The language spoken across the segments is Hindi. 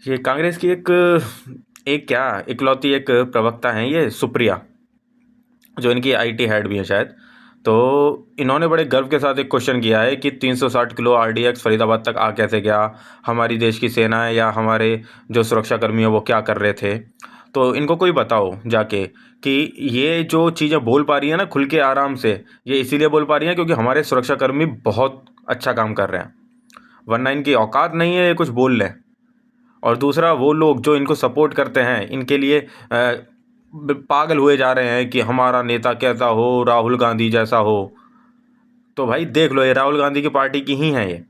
ये कांग्रेस की एक एक क्या इकलौती एक प्रवक्ता हैं, ये सुप्रिया, जो इनकी आईटी हेड भी है शायद। तो इन्होंने बड़े गर्व के साथ एक क्वेश्चन किया है कि 360 किलो आरडीएक्स फरीदाबाद तक आ कैसे गया, हमारी देश की सेना है या हमारे जो सुरक्षाकर्मी हैं वो क्या कर रहे थे। तो इनको कोई बताओ जाके कि ये जो चीज़ें बोल पा रही है ना खुल के आराम से, ये इसीलिए बोल पा रही हैं क्योंकि हमारे सुरक्षाकर्मी बहुत अच्छा काम कर रहे हैं, वरना इनकी औकात नहीं है ये कुछ बोल लें। और दूसरा, वो लोग जो इनको सपोर्ट करते हैं इनके लिए पागल हुए जा रहे हैं कि हमारा नेता कैसा हो, राहुल गांधी जैसा हो। तो भाई देख लो, ये राहुल गांधी की पार्टी की ही हैं ये।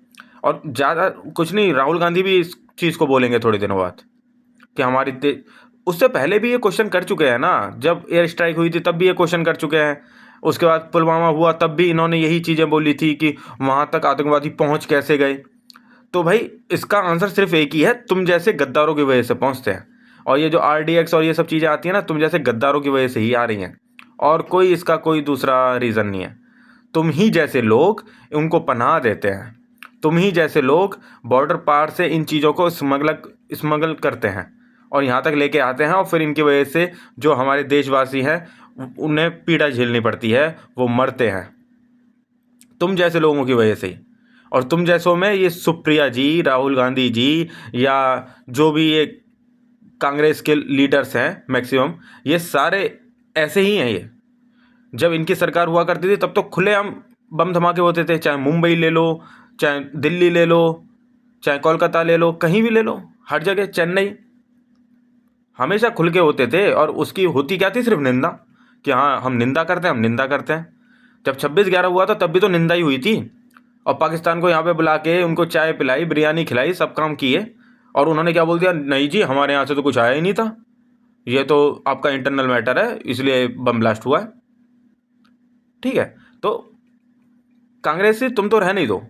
और ज़्यादा कुछ नहीं, राहुल गांधी भी इस चीज़ को बोलेंगे थोड़े दिनों बाद कि उससे पहले भी ये क्वेश्चन कर चुके हैं ना, जब एयर स्ट्राइक हुई थी तब भी ये क्वेश्चन कर चुके हैं। उसके बाद पुलवामा हुआ तब भी इन्होंने यही चीज़ें बोली थी कि वहाँ तक आतंकवादी पहुँच कैसे गए। तो भाई इसका आंसर सिर्फ एक ही है, तुम जैसे गद्दारों की वजह से पहुंचते हैं। और ये जो आरडीएक्स और ये सब चीज़ें आती हैं ना, तुम जैसे गद्दारों की वजह से ही आ रही हैं, और कोई इसका कोई दूसरा रीज़न नहीं है। तुम ही जैसे लोग उनको पनाह देते हैं, तुम ही जैसे लोग बॉर्डर पार से इन चीज़ों को स्मगल करते हैं और यहाँ तक लेके आते हैं, और फिर इनकी वजह से जो हमारे देशवासी हैं उन्हें पीड़ा झेलनी पड़ती है, वो मरते हैं तुम जैसे लोगों की वजह से ही। और तुम जैसों में ये सुप्रिया जी, राहुल गांधी जी, या जो भी ये कांग्रेस के लीडर्स हैं मैक्सिमम, ये सारे ऐसे ही हैं। ये जब इनकी सरकार हुआ करती थी तब तो खुलेआम बम धमाके होते थे, चाहे मुंबई ले लो, चाहे दिल्ली ले लो, चाहे कोलकाता ले लो, कहीं भी ले लो, हर जगह, चेन्नई, हमेशा खुल के होते थे। और उसकी होती क्या थी, सिर्फ निंदा, कि हाँ हम निंदा करते हैं, हम निंदा करते हैं। जब 26/11 हुआ था तब भी तो निंदा ही हुई थी, और पाकिस्तान को यहाँ पे बुला के उनको चाय पिलाई, बिरयानी खिलाई, सब काम किए, और उन्होंने क्या बोल दिया, नहीं जी हमारे यहाँ से तो कुछ आया ही नहीं था, ये तो आपका इंटरनल मैटर है इसलिए बम ब्लास्ट हुआ है। ठीक है, तो कांग्रेस से तुम तो रहने ही दो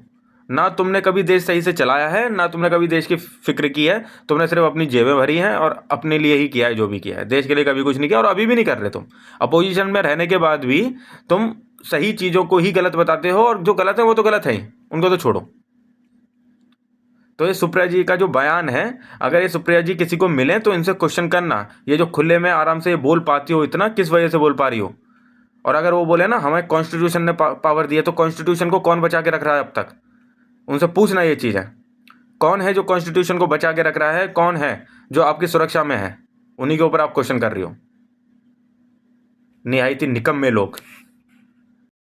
ना, तुमने कभी देश सही से चलाया है ना, तुमने कभी देश की फिक्र की है, तुमने सिर्फ अपनी जेबें भरी हैं और अपने लिए ही किया है जो भी किया है, देश के लिए कभी कुछ नहीं किया, और अभी भी नहीं कर रहे तुम। अपोजिशन में रहने के बाद भी तुम सही चीज़ों को ही गलत बताते हो, और जो गलत है वो तो गलत है ही, उनको तो छोड़ो। तो ये सुप्रिया जी का जो बयान है, अगर ये सुप्रिया जी किसी को मिले तो इनसे क्वेश्चन करना, ये जो खुले में आराम से ये बोल पाती हो इतना, किस वजह से बोल पा रही हो। और अगर वो बोले ना हमें कॉन्स्टिट्यूशन ने पावर दी है, तो कॉन्स्टिट्यूशन को कौन बचा के रख रहा है अब तक, उनसे पूछना ये चीज़ है। कौन है जो कॉन्स्टिट्यूशन को बचा के रख रहा है, कौन है जो आपकी सुरक्षा में है, उन्हीं के ऊपर आप क्वेश्चन कर रही हो। निहायती निकम्मे लोग।